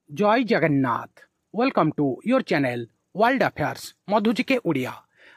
जय Jagannath. Welcome to your channel world affairs Madhu GK Odia.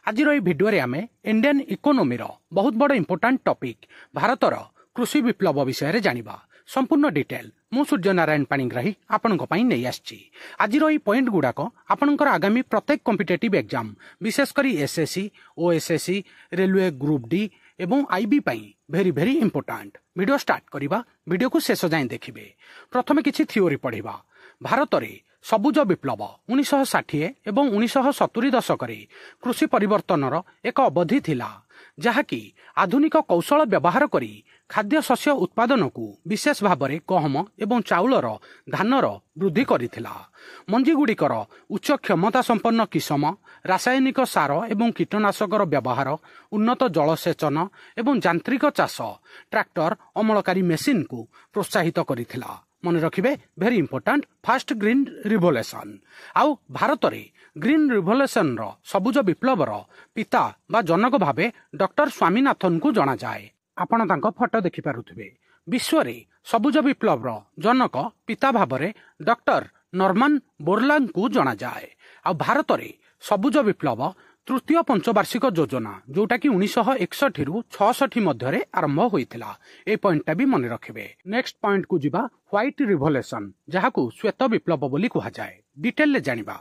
आज video रे आमे इंडियन इकोनोमी रो बहुत बड़ इंपोर्टेंट टॉपिक भारतर कृषि विप्लव विषय रे जानिबा। संपूर्ण डिटेल मु सूर्य नारायण पाणिग्राही आपनक पई नै आछि। आज पॉइंट गुडाक आपनकर आगामी प्रत्येक कॉम्पिटिटिव एग्जाम विशेष करी SSC, OSSC, railway group D एवं आईबी पई भेरी भेरी इंपोर्टेंट। वीडियो स्टार्ट करिबा, वीडियो को शेष जाए देखिबे। प्रथमे किछि थ्योरी पढ़िबा। भारत में सबुज विप्लव 1960 एवं 1970 दशक कृषि परिवर्तनर एक अवधि थिला, जहाँकि आधुनिक कौशल व्यवहार करी खाद्य शस्य उत्पादन को विशेष भाव में गहम एवं चाउलर धानर वृद्धि करिथिला। मंजी गुड़िकर उच्च क्षमता संपन्न किसम, रासायनिक सार एवं कीटनाशकर व्यवहार, उन्नत जलसेचन एवं यांत्रिक चाष, ट्रैक्टर, अमलकारी मेसिन को प्रोत्साहित करिथिला। मन रखिबे very important fast green revolution. आउ भारत रे ग्रीन रिवोल्यूशन रो सबुज विप्लव रो पिता बा जनक भावे डॉक्टर स्वामीनाथन को जाना जाए। आपण तांको फोटो देखि पारुथिबे। विश्व रे सबुज विप्लव रो जनक पिता भावरे डॉक्टर नॉर्मन बोरलांग को जाना जाए। आ भारत रे सबुज विप्लव तृतीय पंचवार्षिक योजना जोटा कि 1961 रु 66 मध्य आरंभ होइथिला। ए पॉइंटटा भी मन रखिबे। नेक्स्ट पॉइंट को जिबा व्हाइट रिवोल्यूशन, जहाकू श्वेत विप्लव बोली कहा जाए। डिटेल ले जानिबा।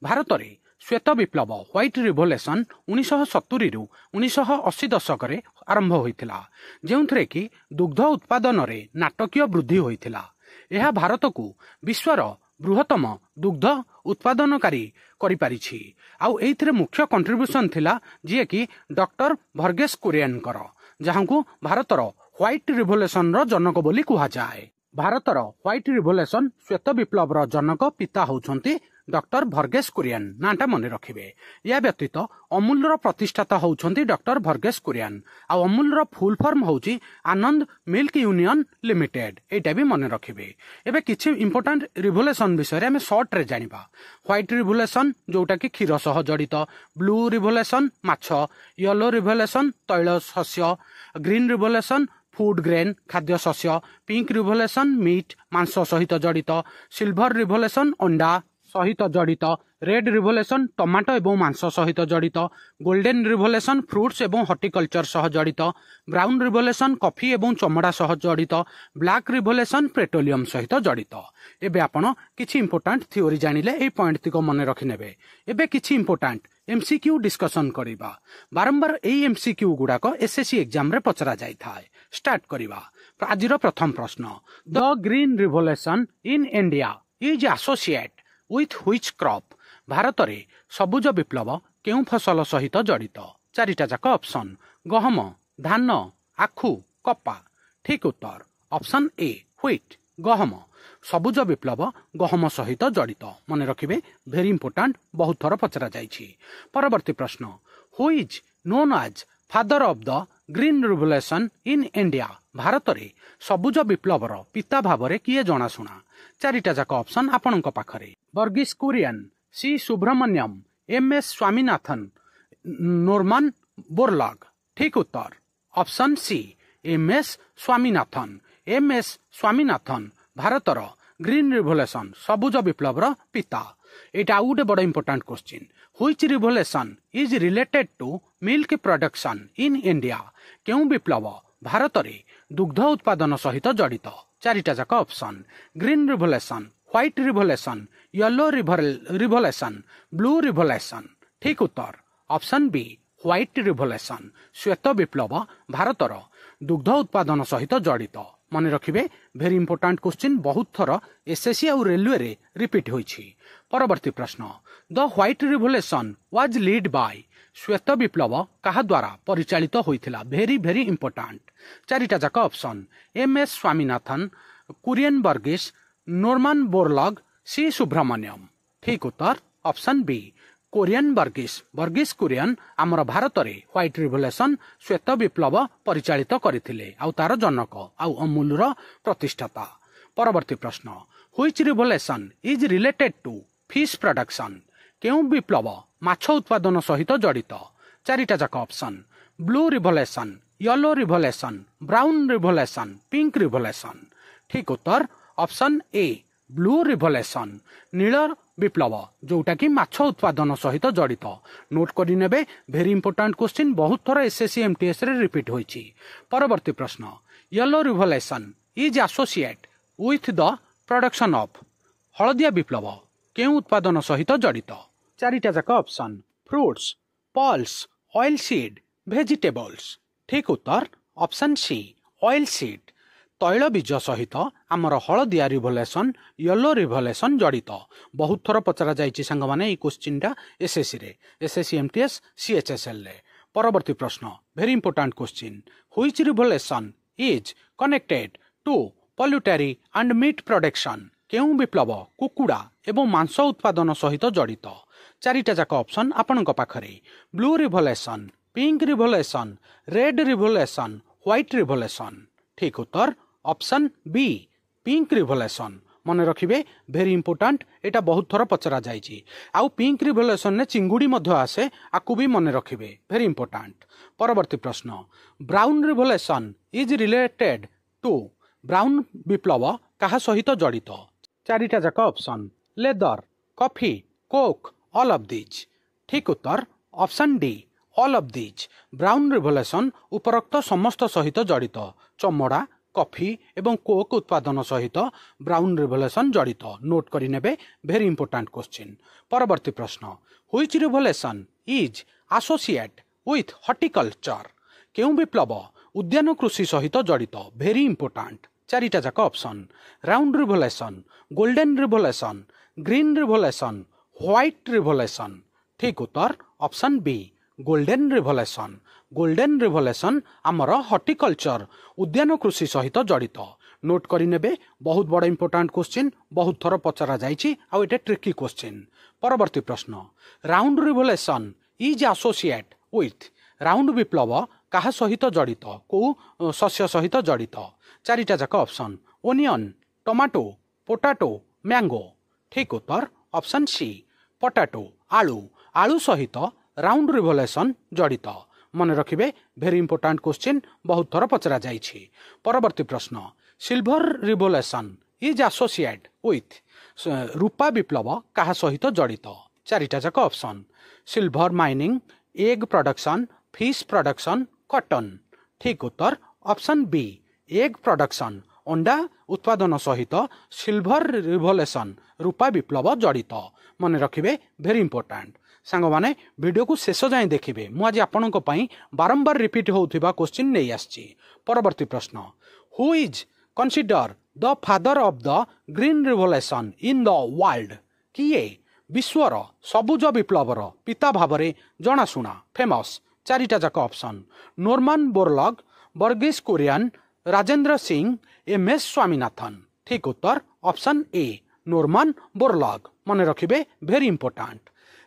भारत रे श्वेत विप्लव व्हाइट रिवोल्यूशन 1970 रु 1980 दशक रे आरंभ होइथिला, जेउथरे कि दुग्ध उत्पादन रे नाटकीय वृद्धि होइथिला। एहा भारत को विश्वर बृहत्तम दुग्ध उत्पादनकारी करि पारिछि। आउ एइथिरे मुख्य कंट्रीब्यूशन थिला जे कि डॉक्टर वर्गीस कुरियन कर, जहांकू भारतर व्हाइट रिवोल्यूशन रो जनक बोली कहा जाए। भारतर व्हाइट रिवोल्यूशन श्वेत विप्लव रो जनक पिता होउछंती डॉक्टर वर्गीस कुरियन। नाटा मन रखिबे। या व्यतीत अमूल रो प्रतिष्ठाता होउछंती डॉक्टर वर्गीस कुरियन। आ अमूल रो फुल फॉर्म होउची आनंद मिल्क यूनियन लिमिटेड। एटा भी मन रखिबे। एबे किछि इंपोर्टेंट रिवोल्यूशन विषय रे हमें शॉर्ट रे जानिबा। व्हाइट रिवोल्यूशन जोटा कि क्षीर सह जड़ित, ब्लू रिवोल्यूशन माछ, येलो रिवोल्यूशन तैल शस्य, ग्रीन रिवोल्यूशन फूड ग्रेन खाद्य शस्य, पिंक रिवोल्यूशन मीट मांस सहित जड़ित, सिल्वर रिवोल्यूशन अंडा सहित जड़ित, रेड रिवोल्यूशन टमाटो एवं मांस सहित जड़ित, गोल्डन रिवोल्यूशन फ्रूट्स एवं हॉर्टिकल्चर सह जड़ित, ब्राउन रिवोल्यूशन कॉफी एवं चमड़ा सह जड़ित, ब्लैक रिवोल्यूशन पेट्रोलियम सहित जड़ित। एबे आपण किछि इंपोर्टेंट थ्योरी जानिले ए पॉइंट तिको मन रखि नेबे। एबे किछि इंपोर्टेंट एमसीक्यू डिस्कशन करिबा। बारंबार ए एमसीक्यू गुडाक एसएससी एग्जाम रे पचरा जाय थाए। स्टार्ट करिबा। आजिर प्रथम प्रश्न, the green revolution in India is associate with which crop? Bharat रे सबुज विप्लव केउ फसल सहित जड़ित? चारिटा जाक ऑप्शन, गहम, धान, आखु, कपा। ठीक उत्तर ऑप्शन ए व्हिट, गहम। सबुज विप्लव गहम सहित जड़ित। मन रखिबे भेरी इंपोर्टेंट, बहुत थर पचरा जाइछि। परवर्ती प्रश्न, who is known as father of the green revolution in India? Bharat रे सबुज विप्लवर पिता भाव रे किए जनाशुना? चारिटा जाक ऑप्शन आपणक पाखरे। Verghese Kurien, C Subramaniam, M S. Swaminathan, Norman Borlaug. ठीक उत्तर option C M S. Swaminathan. M S. Swaminathan भारतर ग्रीन रिवोल्यूशन सबुज विप्लवर पिता। एटा आउटे बड़ important question. Which revolution is related to milk production in India? केउ विप्लव भारत रे दुग्ध उत्पादन सहित जड़ित? चारिटा जाक option, green revolution, white revolution, yellow revolution, blue revolution. ठीक उत्तर ऑप्शन बी व्हाइट रिवोल्यूशन। श्वेत विप्लव भारतर दुग्ध उत्पादन सहित जड़ित। मन रखिबे भेरी इंपोर्टेंट क्वेश्चन, बहुत थर एसएससी और रेलवे रे रिपीट होइछि। परवर्ती प्रश्न, the white revolution was lead by? श्वेत विप्लव कहा द्वारा परिचालित होइथिला? भेरी भेरी इंपोर्टेंट। चारिटा जाक option, M S. Swaminathan, Kurien Verghese, Norman Borlaug, C Subramaniam. ठीक उत्तर ऑप्शन बी कोरियन वर्गीस। वर्गीस कुरियन आमर भारत रे व्हाइट रिवोल्यूशन श्वेत विप्लव परिचालित करथिले, आउ तार जनक आउ अमूल रो प्रतिष्ठाता। परवर्ती प्रश्न, which revolution is related to fish production? केउ विप्लव माछ उत्पादन सहित जड़ित? चारिटा जाक option, blue revolution, yellow revolution, brown revolution, pink revolution. ठीक उत्तर ऑप्शन ए ब्लू रिभोल्यूशन नील विप्लव जोटा कि माछ उत्पादन सहित जड़ित नोट करि नेबे भेरी इंपोर्टेंट क्वेश्चन बहुत थर एसएससी एमटीएस रे रिपीट होईची। परवर्ती प्रश्न yellow revolution is associate with the production of हलदिया विप्लव केउ उत्पादन सहित जड़ित। चारिटा जाक option fruits pulse oil seed vegetables. ठीक उत्तर ऑप्शन सी ऑयल सीड। तैल बीज सहित आमर हलदिया रिभोल्यूशन येलो रिभोल्यूशन जड़ित बहुत थर पचरा जाइए सांग माने ये क्वेश्चन टा एसएससी रे एसएससी एमटीएस सीएचएसएल रे। परवर्ती प्रश्न very important question which revolution is connected to poultry and meat production केउ विप्लव कुकुड़ा एवं मांस उत्पादन सहित जड़ित। चारिटा जाक ऑप्शन आपनक पाखरे blue रिभोल्यूशन pink रिभोल्यूशन red रिभोल्यूशन white revolution. ठीक उत्तर ऑप्शन बी पिंक रिभोल्यूशन। मन रखिबे भेरी इंपोर्टेंट एटा बहुत थर पचरा जाइए आउ पिंक रिभोल्यूशन ने चिंगुड़ी मध्य आसे आकु भी मन रखिबे भेरी इंपोर्टेंट। परवर्ती प्रश्न brown revolution is related to brown विप्लव कहा सहित जड़ित। चारिटा जाक option leather coffee coke all of these. ठीक उत्तर option D all of these. Brown revolution उपरोक्त समस्त सहित जड़ित चमड़ा कॉफी एवं कोक उत्पादन सहित ब्राउन रिभोल्यूशन जड़ित नोट करि नेबे भेरी इंपोर्टेंट क्वेश्चन। परवर्ती प्रश्न which revolution is associate with horticulture केउ विप्लव उद्यान कृषि सहित जड़ित भेरी इंपोर्टेंट। चारिटा जाक option round revolution golden revolution green revolution white revolution. ठीक उत्तर option B golden revolution. Golden revolution आमर हॉर्टिकल्चर उद्यान कृषि सहित जड़ित नोट करि नेबे बहुत बड़ इंपोर्टेंट क्वेश्चन बहुत थर पचरा जाइछि आ एटा ट्रिकी क्वेश्चन। परवर्ती प्रश्न round revolution is associate with round विप्लव कहा सहित जड़ित को शस्य सहित जड़ित। चारिटा जाक option onion tomato potato mango. ठीक उत्तर ऑप्शन सी पोटाटो आलू आलू सहित राउंड रिभोल्यूशन जड़ित मन रखिबे भेरी इंपोर्टेंट क्वेश्चन बहुत थर पचरा जाइछि। परवर्ती प्रश्न सिल्वर रिभोल्यूशन इज एसोसिएट विथ रूपा विप्लव कहा सहित जड़ित। चारिटा जाक option silver mining egg production fish production cotton. ठीक उत्तर ऑप्शन बी एग प्रोडक्शन अंडा उत्पादन सहित सिल्वर रिभोल्यूशन रूपा विप्लव जड़ित मन रखिबे भेरी इंपोर्टेंट। सांग माने वीडियो को शेष जाए देखिए मुझे आपंक बारंबार रिपीट होउथिबा क्वेश्चन नहीं आछि। परवर्ती प्रश्न who is consider the father of the green revolution in the world किए विश्वर सबुज विप्लवर पिता भावरे जनाशुना फेमस। चारिटा जाक option Norman Borlaug Verghese Kurien Rajendra Singh M S Swaminathan. ठीक उत्तर ऑप्शन ए नॉर्मन बोरलॉग मन रखिबे very important.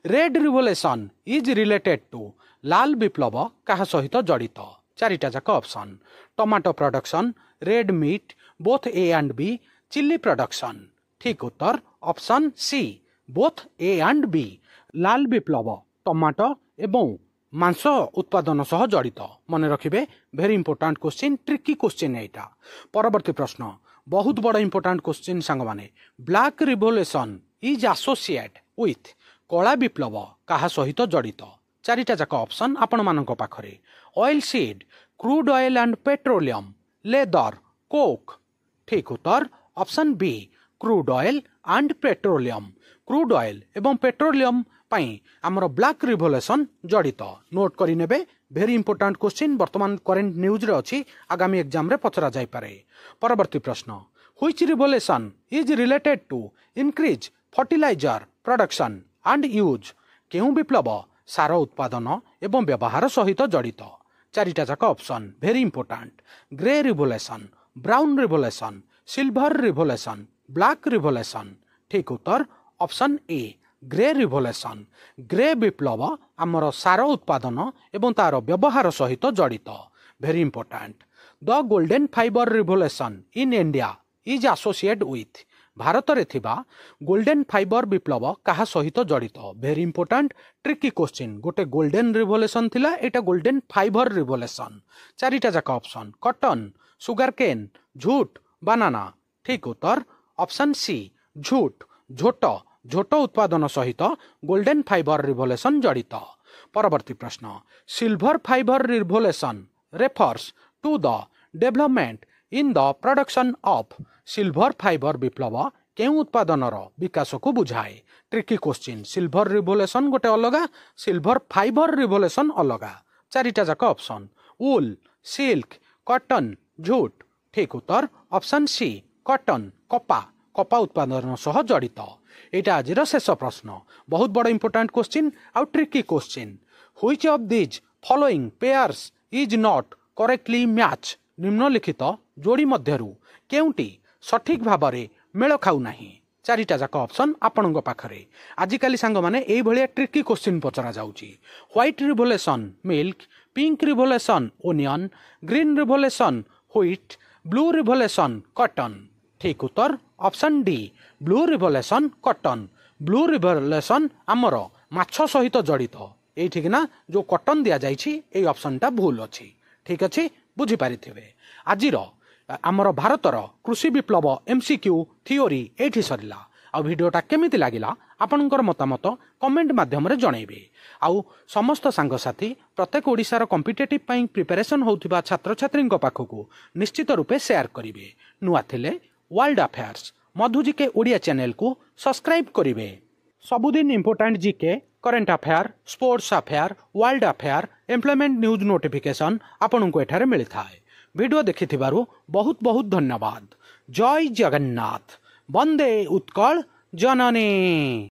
Red revolution is related to लाल विप्लव कहा सहित जड़ित। चारिटा जाक option tomato production red meat both A and B chilli production. ठीक उत्तर option C both A and B लाल विप्लव टमाटो एवं मांस उत्पादन सह जड़ित मन रखिबे very important question tricky question एटा। परवर्ती प्रश्न बहुत बड़ इंपोर्टेंट क्वेश्चन सांग माने black revolution is associate with कला विप्लव कहा सहित जड़ित। चारिटा जाक ऑप्शन आपण मानक पाखरे oil seed crude oil and petroleum leather coke. ठीक उत्तर option B crude oil and petroleum. Crude oil एवं पेट्रोलियम पाई आमर ब्लैक रिवोल्यूशन जड़ित नोट करि नेबे भेरी इंपोर्टेंट क्वेश्चन वर्तमान करेंट न्यूज रे अछि आगामी एग्जाम रे पचरा जाय पारे। परवर्ती प्रश्न which revolution is related to increase fertilizer production and use केउ विप्लव सार उत्पादन एवं व्यवहार सहित जड़ित। चारिटा जाक option very important grey revolution brown revolution silver revolution black revolution. ठीक उत्तर option A grey revolution. Grey विप्लव आमर सार उत्पादन एवं तार व्यवहार सहित जड़ित very important. The golden fibre revolution in India is associate with Bharat रे थिबा गोल्डन फाइबर विप्लव कहा सहित जड़ित भेरी इंपोर्टेंट ट्रिकी क्वेश्चन। गोटे गोल्डन रिवोल्यूशन थिला एटा गोल्डन फाइबर रिवोल्यूशन। चारिटा जाक ऑप्शन कॉटन सुगर केन झूट बनाना। ठीक उत्तर ऑप्शन सी झूठ झोट झोट उत्पादन सहित गोल्डन फाइबर रिवोल्यूशन जड़ित। परवर्ती प्रश्न silver fibre revolution refers to the development in the production of silver fibre विप्लव केउ उत्पादन विकास को बुझाए। ट्रिकी क्वेश्चन सिल्वर रिवोल्यूशन गोटे अलगा सिल्वर फाइबर रिवोल्यूशन अलगा। चारिटा जाक ऑप्शन वूल सिल्क कॉटन झूठ। ठीक उत्तर ऑप्शन सी कॉटन कपा कपा उत्पादन सह जड़ित। एटा आजिर शेष प्रश्न बहुत बड़ इंपोर्टेंट क्वेश्चन आउ tricky question which of these following pairs is not correctly match. निम्नलिखित जोड़ी मध्यरु केउटी सठिक भाव में मेल खाऊ नाही। चारिटा जाक ऑप्शन आपण पाखरे। आजिकाली सांग माने एई भलिया ट्रिकी क्वेश्चन पचरा जाउची। White revolution milk pink revolution onion green revolution wheat blue revolution cotton. ठीक उत्तर option D blue revolution cotton. Blue revolution आमर माछ सहित जड़ित एठी ना जो कॉटन दिया जाइछि एई ऑप्शन टा भूल अछि। ठीक अछि बुझी पारिथिबे। आजिर आमर भारतर कृषि विप्लव एमसीक्यू थियोरी एठी सरिला। आ वीडियोटा केमिति लागिला आपनकर मतामत कमेंट माध्यम रे जणैबे। आउ समस्त सांगसाथी प्रत्येक ओडिशार कॉम्पिटिटिव पई प्रिपरेशन होउथिबा छात्र छात्रींक पाखकु निश्चित रूपे शेयर करिवे। नुआ थिले world affairs Madhu GK Odia channel को सब्सक्राइब करिवे। सबुदिन important GK current affair sports affair world affair employment news notification आपनकु एठारे मिलिथाए। वीडियो देखिथिबारु बहुत बहुत धन्यवाद। जय जगन्नाथ। वंदे उत्कल जननी।